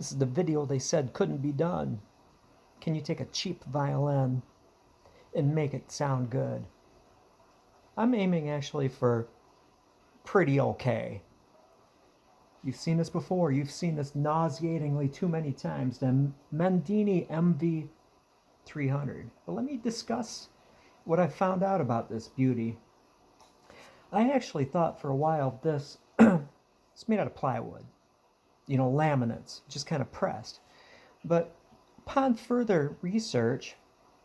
This is the video they said couldn't be done. Can you take a cheap violin and make it sound good? I'm aiming actually for pretty okay. You've seen this before. You've seen this nauseatingly too many times. The Mendini MV300. But let me discuss what I found out about this beauty. I actually thought for a while this it's made out of plywood, laminates, just kind of pressed. But upon further research,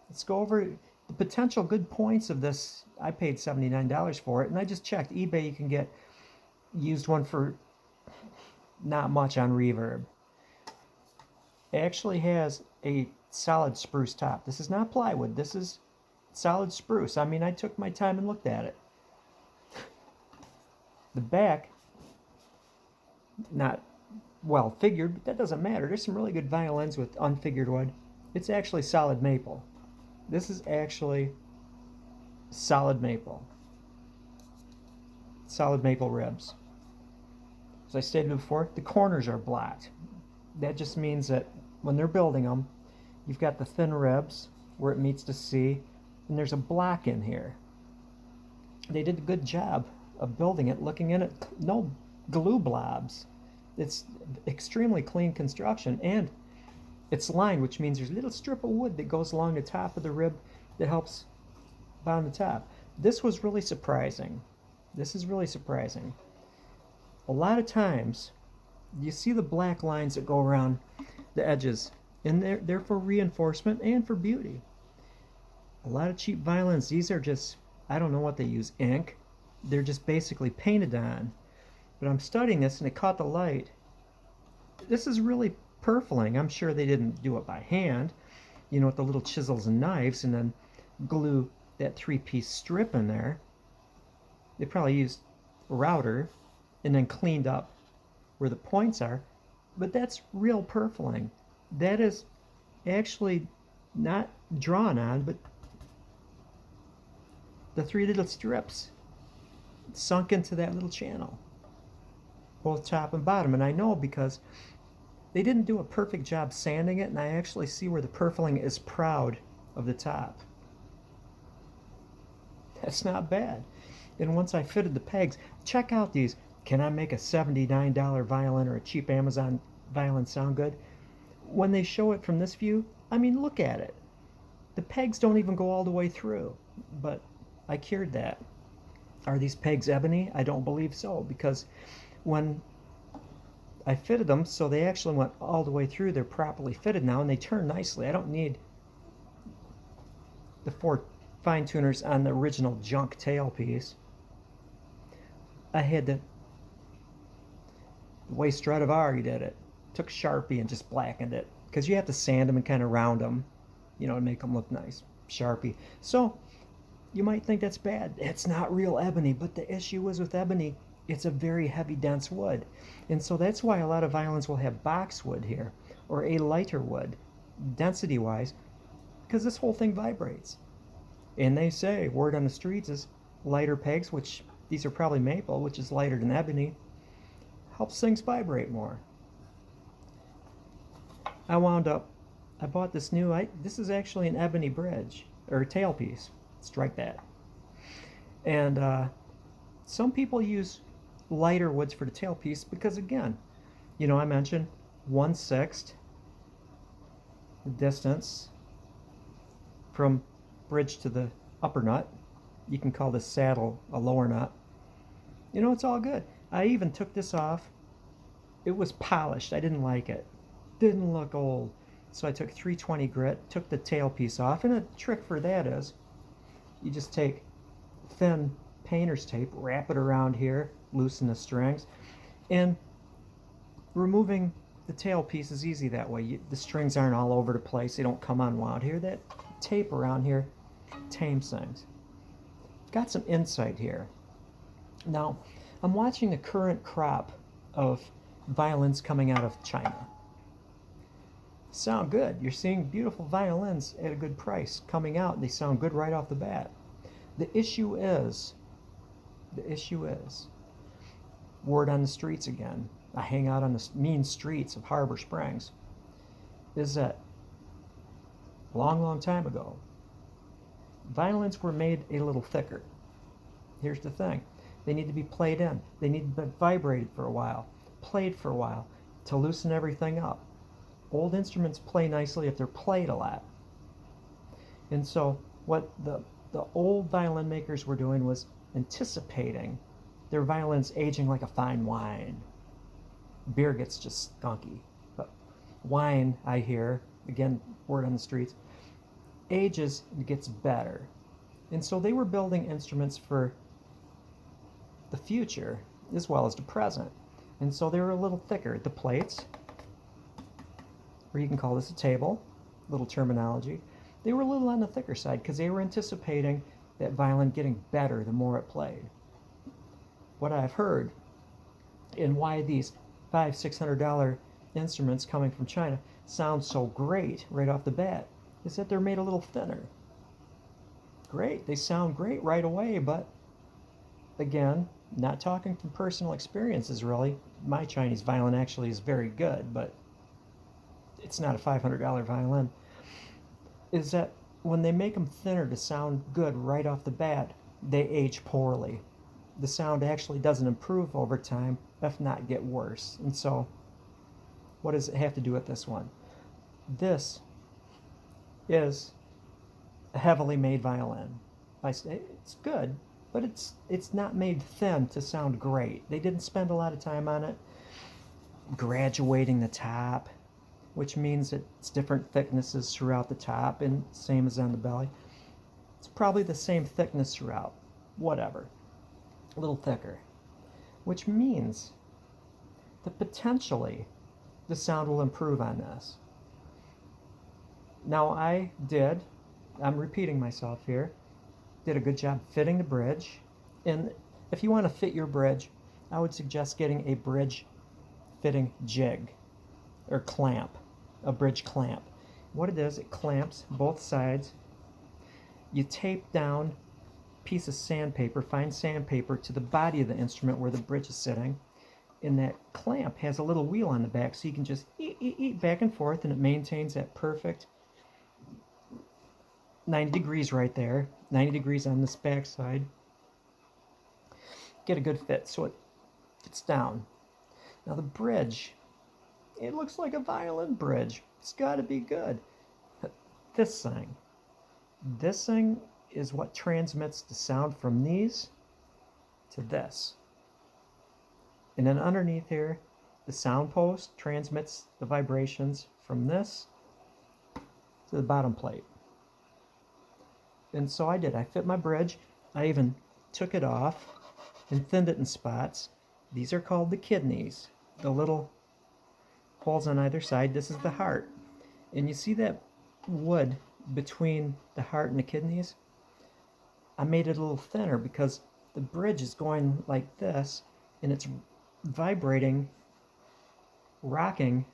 let's go over the potential good points of this. I paid $79 for it, and I just checked eBay. You can get used one for not much on Reverb. It actually has a solid spruce top. This is not plywood. This is solid spruce. I mean, I took my time and looked at it. The back, not well figured, but that doesn't matter. There's some really good violins with unfigured wood. It's actually solid maple. This is actually solid maple. Solid maple ribs. As I stated before, the corners are blocked. That just means that when they're building them, you've got the thin ribs where it meets the C, and there's a block in here. They did a good job of building it, looking in it. No glue blobs. It's extremely clean construction, and it's lined, which means there's a little strip of wood that goes along the top of the rib that helps bound the top. This was really surprising. This is really surprising. A lot of times, you see the black lines that go around the edges, and they're for reinforcement and for beauty. A lot of cheap violins, these are just, I don't know what they use, ink. They're just basically painted on. But I'm studying this and it caught the light. This is really purfling. I'm sure they didn't do it by hand, with the little chisels and knives, and then glue that 3-piece strip in there. They probably used a router and then cleaned up where the points are. But that's real purfling. That is actually not drawn on, but the 3 little strips sunk into that little channel, both top and bottom. And I know because they didn't do a perfect job sanding it, and I actually see where the purfling is proud of the top. That's not bad. And once I fitted the pegs, check out these. Can I make a $79 violin or a cheap Amazon violin sound good? When they show it from this view, I mean, look at it. The pegs don't even go all the way through, but I cured that. Are these pegs ebony? I don't believe so, because when I fitted them, so they actually went all the way through, they're properly fitted now, and they turn nicely. I don't need the 4 fine tuners on the original junk tailpiece. I had the way Stradivari did it. Took Sharpie and just blackened it, because you have to sand them and kind of round them, to make them look nice. Sharpie. So you might think that's bad. It's not real ebony, but the issue is with ebony, it's a very heavy, dense wood. And so that's why a lot of violins will have boxwood here, or a lighter wood, density-wise, because this whole thing vibrates. And they say, word on the streets is lighter pegs, which these are probably maple, which is lighter than ebony, helps things vibrate more. I bought this this is actually an ebony bridge, or tailpiece. Strike that. And some people use lighter woods for the tailpiece because, again, I mentioned 1/6 the distance from bridge to the upper nut. You can call this saddle a lower nut. It's all good. I even took this off. It was polished. I didn't like it. Didn't look old. So I took 320 grit, took the tailpiece off, and a trick for that is you just take thin painter's tape, wrap it around here, loosen the strings, and removing the tailpiece is easy that way. The strings aren't all over the place. They don't come unwound here. That tape around here tames things. Got some insight here. Now, I'm watching the current crop of violins coming out of China. Sound good. You're seeing beautiful violins at a good price coming out. They sound good right off the bat. The issue is, word on the streets again, I hang out on the mean streets of Harbor Springs, is that a long, long time ago, violins were made a little thicker. Here's the thing. They need to be played in. They need to be vibrated for a while, played for a while, to loosen everything up. Old instruments play nicely if they're played a lot. And so what the old violin makers were doing was anticipating their violins aging like a fine wine. Beer gets just skunky, but wine, I hear, again, word on the streets, ages and gets better. And so they were building instruments for the future as well as the present. And so they were a little thicker. The plates, or you can call this a table, little terminology, they were a little on the thicker side because they were anticipating that violin getting better the more it played. What I've heard and why these $500-600 instruments coming from China sound so great right off the bat is that they're made a little thinner. Great, they sound great right away, but again, not talking from personal experiences really. My Chinese violin actually is very good, but it's not a $500 violin. Is that when they make them thinner to sound good right off the bat, they age poorly. The sound actually doesn't improve over time, if not get worse. And so, what does it have to do with this one? This is a heavily made violin. It's good, but it's not made thin to sound great. They didn't spend a lot of time on it graduating the top, which means it's different thicknesses throughout the top, and same as on the belly. It's probably the same thickness throughout, whatever, a little thicker, which means that potentially the sound will improve on this. Now I'm repeating myself here, did a good job fitting the bridge, and if you want to fit your bridge, I would suggest getting a bridge fitting jig or clamp, a bridge clamp. What it is, it clamps both sides. You tape down a piece of sandpaper, fine sandpaper, to the body of the instrument where the bridge is sitting, and that clamp has a little wheel on the back, so you can just eat back and forth, and it maintains that perfect 90 degrees right there, 90 degrees on this back side. Get a good fit so it fits down. Now the bridge, it looks like a violin bridge. It's got to be good. This thing is what transmits the sound from these to this. And then underneath here, the sound post transmits the vibrations from this to the bottom plate. And so I fit my bridge. I even took it off and thinned it in spots. These are called the kidneys, the little holes on either side. This is the heart. And you see that wood between the heart and the kidneys? I made it a little thinner because the bridge is going like this, and it's vibrating, rocking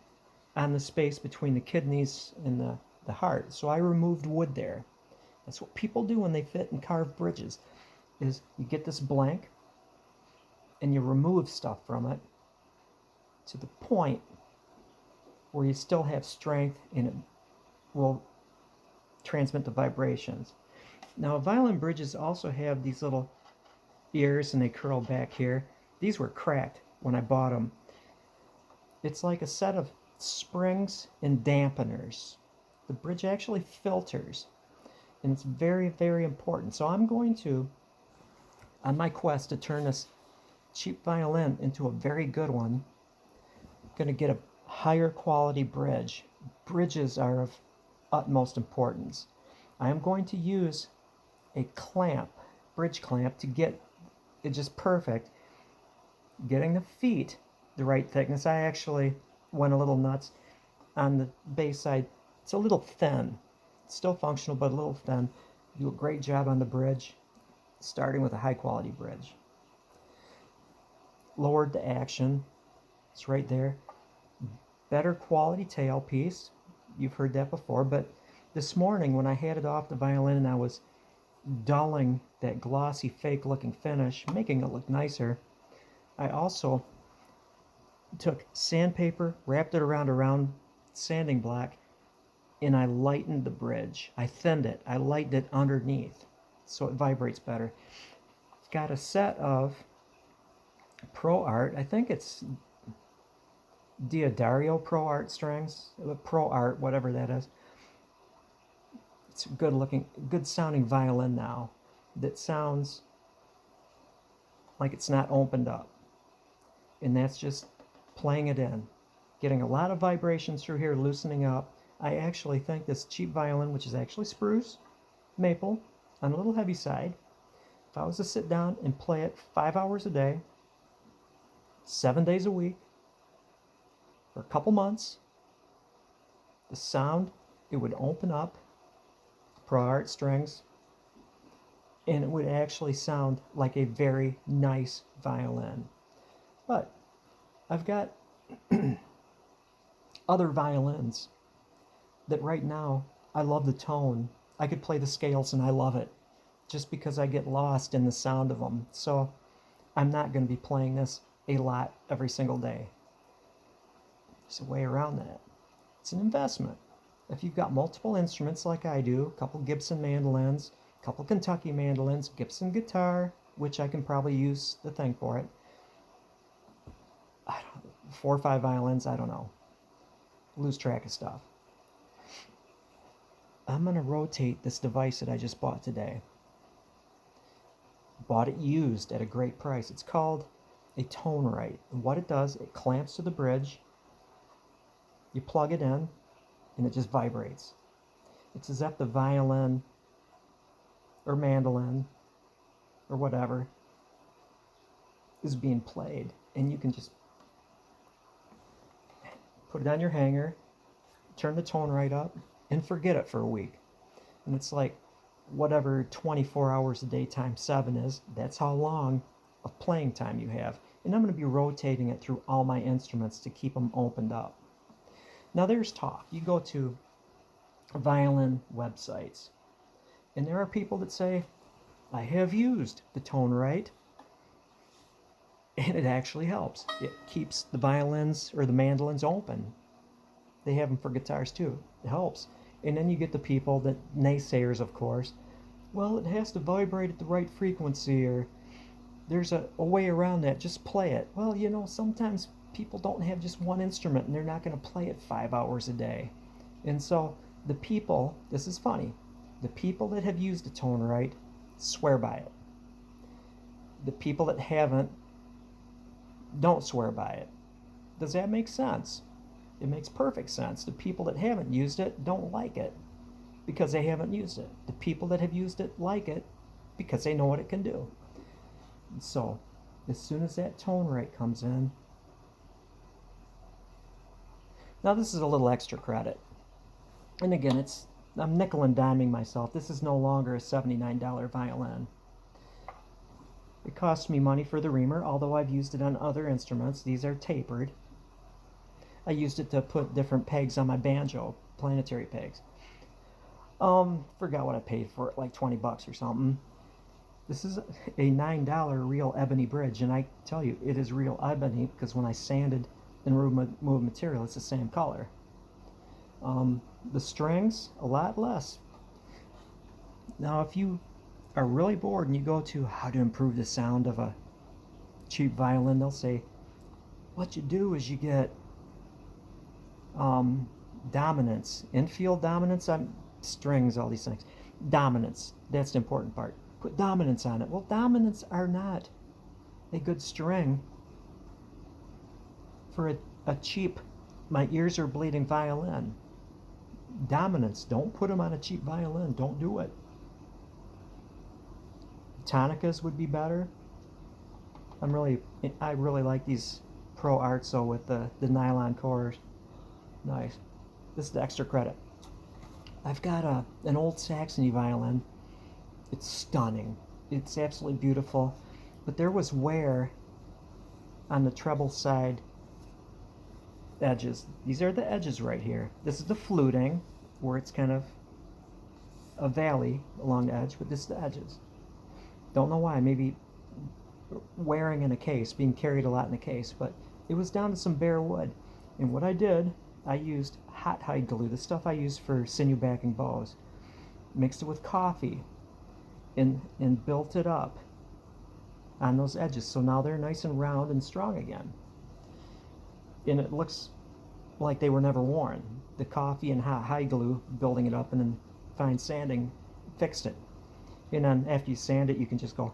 on the space between the kidneys and the heart. So I removed wood there. That's what people do when they fit and carve bridges, is you get this blank and you remove stuff from it to the point where you still have strength and it will transmit the vibrations. Now, violin bridges also have these little ears and they curl back here. These were cracked when I bought them. It's like a set of springs and dampeners. The bridge actually filters, and it's very, very important. So I'm going to, on my quest to turn this cheap violin into a very good one, I'm going to get a higher quality bridge. Bridges are of utmost importance. I am going to use a clamp, bridge clamp, to get it just perfect. Getting the feet the right thickness. I actually went a little nuts on the bass side. It's a little thin. It's still functional, but a little thin. Do a great job on the bridge, starting with a high quality bridge. Lowered the action. It's right there. Better quality tailpiece. You've heard that before, but this morning when I had it off the violin and I was dulling that glossy fake looking finish, making it look nicer, I also took sandpaper, wrapped it around a round sanding block, and I lightened the bridge. I thinned it. I lightened it underneath so it vibrates better. It's got a set of Pro Art. I think it's Diodario Pro Art strings. Pro Art, whatever that is. It's good looking, good sounding violin now that sounds like it's not opened up. And that's just playing it in. Getting a lot of vibrations through here, loosening up. I actually think this cheap violin, which is actually spruce, maple, on a little heavy side, if I was to sit down and play it 5 hours a day, 7 days a week, for a couple months, the sound, it would open up, Pro Art strings, and it would actually sound like a very nice violin. But I've got other violins that right now, I love the tone. I could play the scales and I love it just because I get lost in the sound of them. So I'm not going to be playing this a lot every single day. There's a way around that. It's an investment. If you've got multiple instruments like I do, a couple Gibson mandolins, a couple Kentucky mandolins, Gibson guitar, which I can probably use the thing for it, 4 or 5 violins, I don't know. Lose track of stuff. I'm going to rotate this device that I just bought today. Bought it used at a great price. It's called a Tonerite. And what it does, it clamps to the bridge. You plug it in, and it just vibrates. It's as if the violin or mandolin or whatever is being played. And you can just put it on your hanger, turn the Tonerite up, and forget it for a week. And it's like whatever 24 hours a day times 7 is, that's how long of playing time you have. And I'm going to be rotating it through all my instruments to keep them opened up. Now there's talk. You go to violin websites, and there are people that say, I have used the Tonerite, and it actually helps. It keeps the violins or the mandolins open. They have them for guitars too. It helps. And then you get the people that, naysayers of course, well, it has to vibrate at the right frequency, or there's a way around that, just play it. Well, you know, sometimes people don't have just one instrument and they're not going to play it 5 hours a day. And so the people, this is funny, the people that have used the Tonerite swear by it. The people that haven't don't swear by it. Does that make sense? It makes perfect sense. The people that haven't used it don't like it because they haven't used it. The people that have used it like it because they know what it can do. And so, as soon as that Tonerite comes in, now this is a little extra credit. And again, I'm nickel and diming myself. This is no longer a $79 violin. It cost me money for the reamer, although I've used it on other instruments. These are tapered. I used it to put different pegs on my banjo, planetary pegs. Forgot what I paid for it, like 20 bucks or something. This is a $9 real ebony bridge, and I tell you, it is real ebony because when I sanded and removed material, it's the same color. The strings, a lot less. Now, if you are really bored and you go to how to improve the sound of a cheap violin, they'll say, what you do is you get dominance, infield dominance on strings, all these things. Dominance, that's the important part. Put dominance on it. Well, dominants are not a good string for a cheap, my ears are bleeding violin. Dominants, don't put them on a cheap violin. Don't do it. Tonicas would be better. I really like these Pro Arts with the nylon cores. Nice. This is the extra credit. I've got an old Saxony violin. It's stunning. It's absolutely beautiful. But there was wear on the treble side edges. These are the edges right here. This is the fluting, where it's kind of a valley along the edge, but this is the edges. Don't know why. Maybe wearing in a case, being carried a lot in a case, but it was down to some bare wood. And what I did, I used hot hide glue, the stuff I use for sinew backing bows, mixed it with coffee, and built it up on those edges. So now they're nice and round and strong again. And it looks like they were never worn. The coffee and hot hide glue, building it up, and then fine sanding fixed it. And then after you sand it, you can just go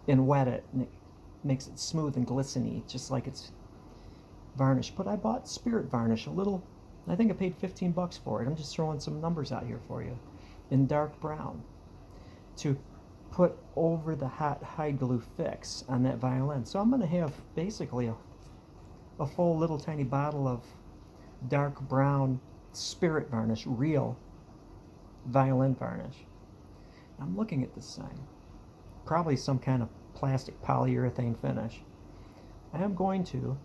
and wet it, and it makes it smooth and glistening, just like it's varnish. But I bought spirit varnish, a little, I think I paid 15 bucks for it. I'm just throwing some numbers out here for you, in dark brown, to put over the hot hide glue fix on that violin. So I'm going to have basically a full little tiny bottle of dark brown spirit varnish, real violin varnish. I'm looking at this thing, probably some kind of plastic polyurethane finish. I am going to,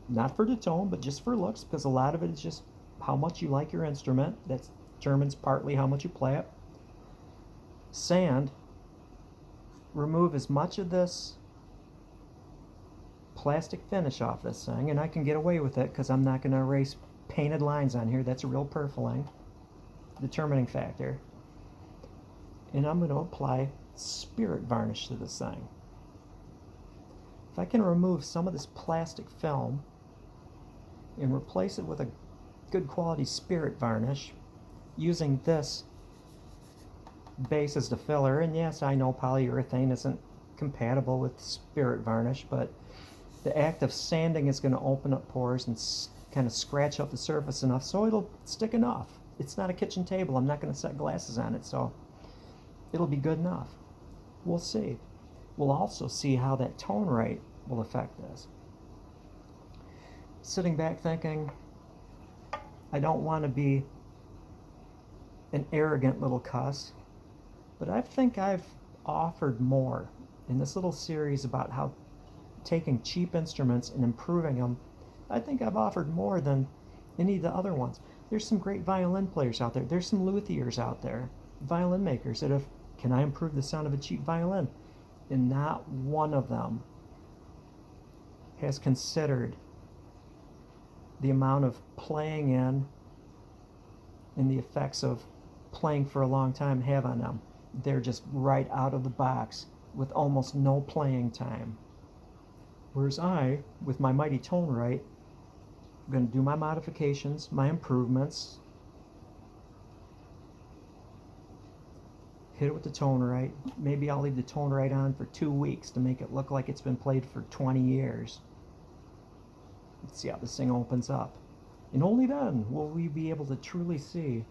not for the tone, but just for looks, because a lot of it is just how much you like your instrument. That determines partly how much you play it. Sand, remove as much of this plastic finish off this thing, and I can get away with it because I'm not going to erase painted lines on here. That's a real purfling determining factor. And I'm going to apply spirit varnish to this thing. If I can remove some of this plastic film and replace it with a good quality spirit varnish using this base as the filler, and yes, I know polyurethane isn't compatible with spirit varnish, but the act of sanding is going to open up pores and kind of scratch up the surface enough so it'll stick enough. It's not a kitchen table. I'm not going to set glasses on it, so it'll be good enough. We'll see. We'll also see how that Tonerite will affect this. Sitting back thinking, I don't want to be an arrogant little cuss, but I think I've offered more in this little series about how taking cheap instruments and improving them. I think I've offered more than any of the other ones. There's some great violin players out there. There's some luthiers out there, violin makers that have, can I improve the sound of a cheap violin? And not one of them has considered the amount of playing in and the effects of playing for a long time have on them. They're just right out of the box with almost no playing time. Whereas I, with my mighty Tonerite, I'm going to do my modifications, my improvements, hit it with the Tonerite. Maybe I'll leave the Tonerite on for 2 weeks to make it look like it's been played for 20 years. Let's see how this thing opens up. And only then will we be able to truly see,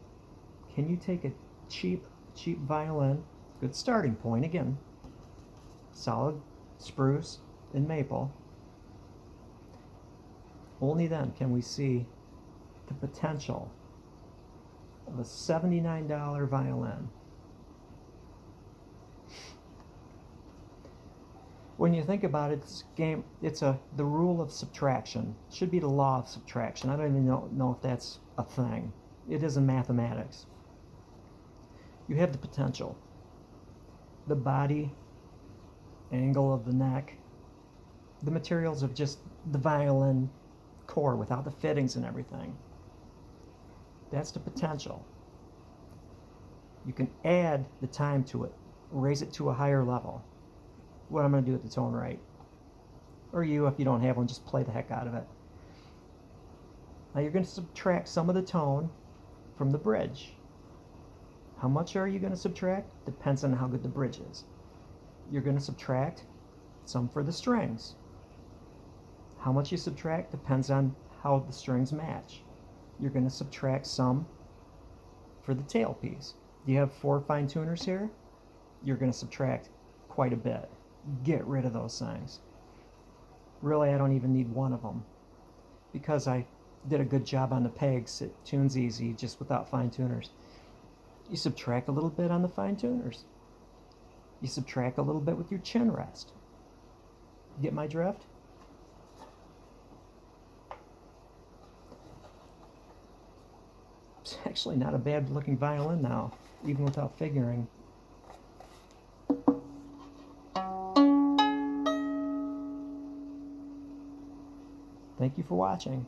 can you take a cheap violin, good starting point, again, solid spruce and maple. Only then can we see the potential of a $79 violin. When you think about it, this game, it's the rule of subtraction. It should be the law of subtraction. I don't even know if that's a thing. It is in mathematics. You have the potential. The body, angle of the neck, the materials of just the violin core without the fittings and everything. That's the potential. You can add the time to it, raise it to a higher level. What I'm going to do with the Tonerite. Or you, if you don't have one, just play the heck out of it. Now you're going to subtract some of the tone from the bridge. How much are you going to subtract? Depends on how good the bridge is. You're going to subtract some for the strings. How much you subtract depends on how the strings match. You're going to subtract some for the tailpiece. Do you have 4 fine tuners here? You're going to subtract quite a bit. Get rid of those things. Really, I don't even need one of them because I did a good job on the pegs. It tunes easy just without fine tuners. You subtract a little bit on the fine tuners. You subtract a little bit with your chin rest. Get my drift? It's actually not a bad looking violin now, even without figuring. Thank you for watching.